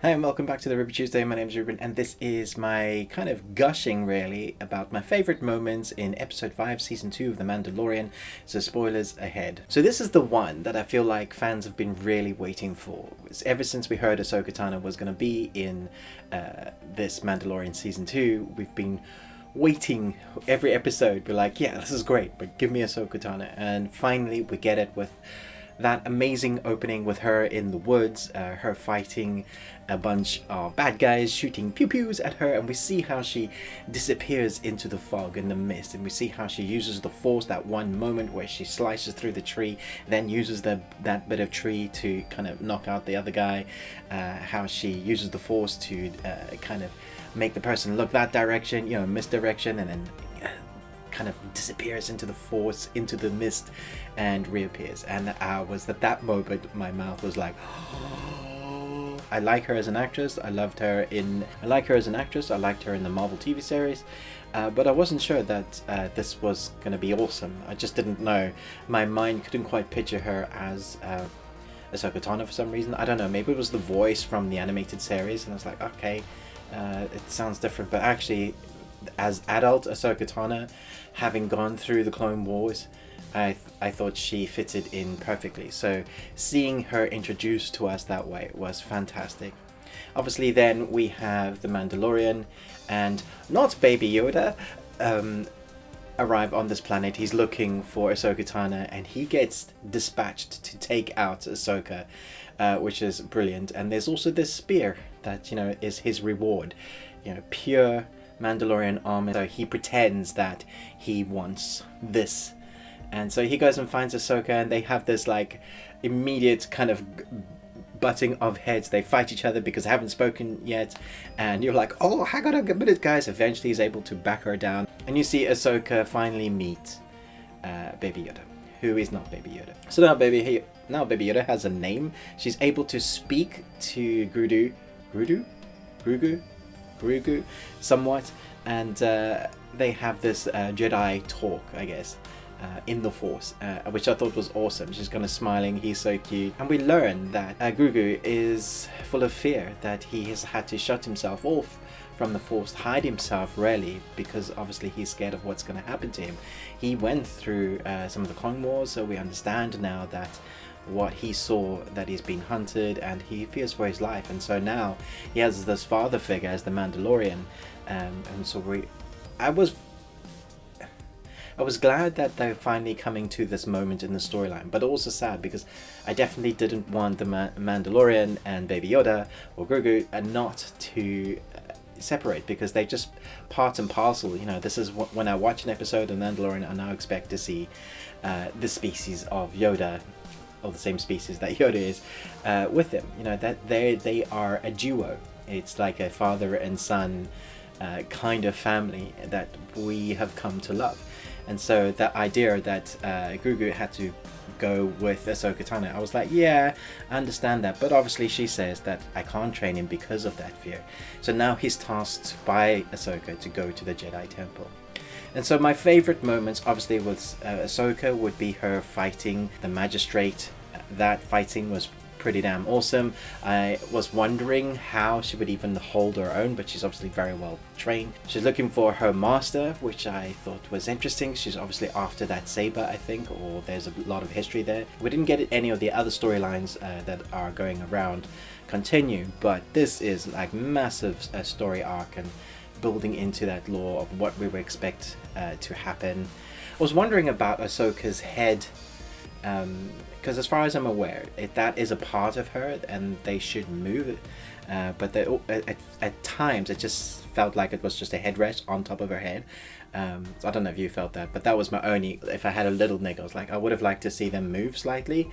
Hi and welcome back to the Ruby Tuesday. My name is Ruben and this is my kind of gushing really about my favorite moments in episode 5 season 2 of The Mandalorian, so spoilers ahead. So this is the one that I feel like fans have been really waiting for. Ever since we heard AHSOKA Tano was going to be in this Mandalorian season 2, we've been waiting every episode. We're like, yeah, this is great, but give me AHSOKA Tano. And finally we get it with that amazing opening with her in the woods, her fighting a bunch of bad guys, shooting pew-pews at her, and we see how she disappears into the fog and the mist, and we see how she uses the force, that one moment where she slices through the tree, then uses that bit of tree to kind of knock out the other guy, how she uses the force to kind of make the person look that direction, you know, misdirection, and then kind of disappears into the force, into the mist, and reappears. And I was at that moment, my mouth was like, oh. I like her as an actress. I liked her in the Marvel TV series, but I wasn't sure that this was going to be awesome. I just didn't know. My mind couldn't quite picture her as AHSOKA Tano for some reason. I don't know, maybe it was the voice from the animated series, and I was like, okay, it sounds different, but actually as adult AHSOKA Tano, having gone through the Clone Wars, I thought she fitted in perfectly. So seeing her introduced to us that way was fantastic. Obviously then we have the Mandalorian and not Baby Yoda arrive on this planet. He's looking for AHSOKA Tano and he gets dispatched to take out Ahsoka, which is brilliant. And there's also this spear that, you know, is his reward, you know, pure Mandalorian armor. So he pretends that he wants this, and so he goes and finds Ahsoka, and they have this like immediate kind of butting of heads. They fight each other because they haven't spoken yet, and you're like, oh, hang on a minute guys. Eventually he's able to back her down, and you see Ahsoka finally meet Baby Yoda, who is not Baby Yoda. So now Baby Yoda has a name. She's able to speak to Grogu somewhat, and they have this Jedi talk, I guess, in the Force, which I thought was awesome. She's kind of smiling, he's so cute, and we learn that Grogu is full of fear, that he has had to shut himself off from the Force, hide himself really, because obviously he's scared of what's going to happen to him. He went through some of the Clone Wars, so we understand now that what he saw, that he's been hunted, and he fears for his life, and so now he has this father figure as the Mandalorian, and so I was glad that they're finally coming to this moment in the storyline, but also sad because I definitely didn't want the Mandalorian and Baby Yoda or Grogu not to separate, because they just part and parcel. You know, this is when I watch an episode of Mandalorian, I now expect to see the species of Yoda, or the same species that Yoda is, with him. You know, that they are a duo. It's like a father and son kind of family that we have come to love. And so that idea that Grogu had to go with Ahsoka Tano, I was like, yeah, I understand that, but obviously she says that I can't train him because of that fear. So now he's tasked by Ahsoka to go to the Jedi Temple. And so my favorite moments obviously with Ahsoka would be her fighting the magistrate. That fighting was pretty damn awesome. I was wondering how she would even hold her own, but she's obviously very well trained. She's looking for her master, which I thought was interesting. She's obviously after that saber, I think, or there's a lot of history there. We didn't get any of the other storylines that are going around continue, but this is like massive story arc and building into that lore of what we would expect to happen. I was wondering about Ahsoka's head, because as far as I'm aware, that is a part of her and they should move it, but at times it just felt like it was just a headrest on top of her head. So I don't know if you felt that, but that was my only, if I had a little niggle, I was like, I would have liked to see them move slightly.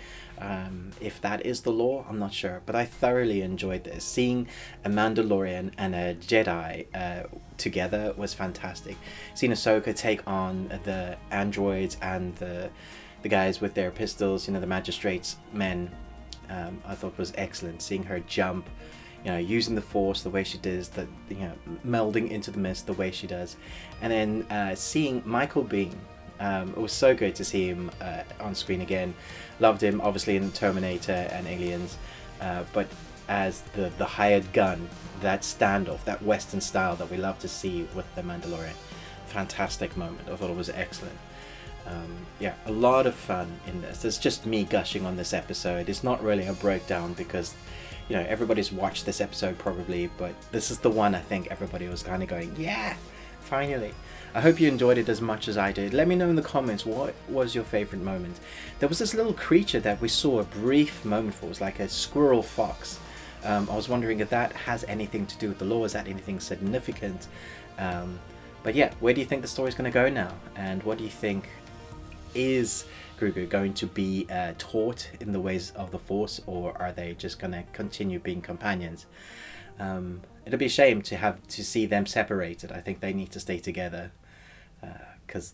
If that is the law, I'm not sure, but I thoroughly enjoyed this. Seeing a Mandalorian and a Jedi together was fantastic. Seeing Ahsoka take on the androids and the guys with their pistols, you know, the magistrates men, I thought was excellent. Seeing her jump, you know, using the Force the way she does, that, you know, melding into the mist the way she does, and then seeing Michael Biehn, it was so good to see him on screen again. Loved him obviously in Terminator and Aliens, but as the hired gun, that standoff, that Western style that we love to see with the Mandalorian. Fantastic moment. I thought it was excellent. Yeah, a lot of fun in this. It's just me gushing on this episode. It's not really a breakdown because, you know, everybody's watched this episode probably, but this is the one I think everybody was kind of going, yeah, finally. I hope you enjoyed it as much as I did. Let me know in the comments, what was your favorite moment? There was this little creature that we saw a brief moment for. It was like a squirrel fox. I was wondering if that has anything to do with the lore. Is that anything significant? But yeah, where do you think the story's going to go now? And what do you think? Is Grogu going to be taught in the ways of the Force, or are they just going to continue being companions? It'll be a shame to see them separated. I think they need to stay together because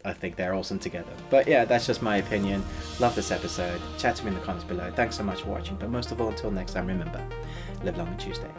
I think they're awesome together. But yeah, that's just my opinion. Love this episode. Chat to me in the comments below. Thanks so much for watching. But most of all, until next time, remember, live long and Tuesday.